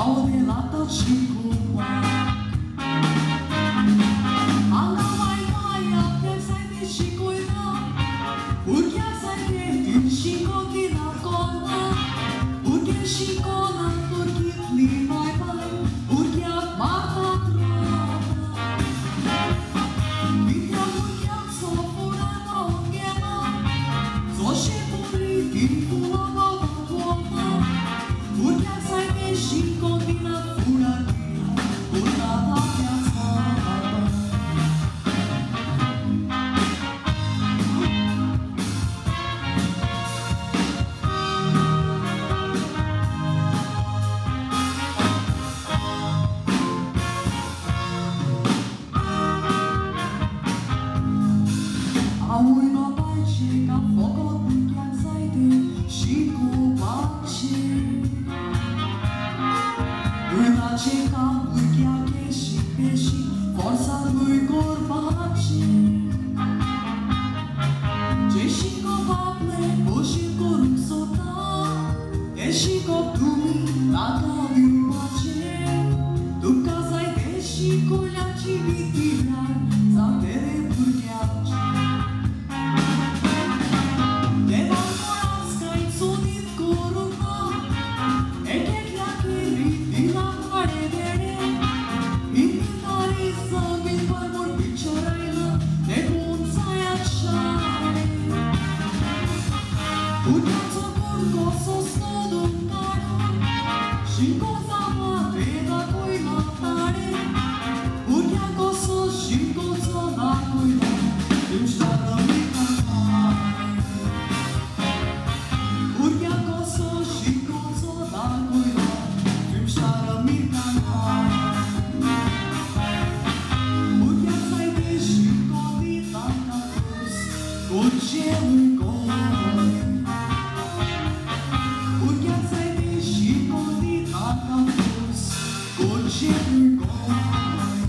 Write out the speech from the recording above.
au de la tot și cu bani. Anga mai apte sai de și cuida, urchea sai de din și cotina cona, urchea și cona turchit li mai mai, urchea mata trona. Urchea urchea s-o pura nongena, s-o și puri din pula nova cona, urchea sai de și cotina fura din, urca ta viața. Aui babai ce ca focul chiar zaide și cu pace. În ace cam urchea cheși peși, forța lui corbace. Ce și copaple, poși corum sota, e și coptumi, dacă din pace. Tu ca zaide și colea ci vitirar, zatere burgheace. Urgelui goi, urchea sai de și cotina ca fus, urgelui goi.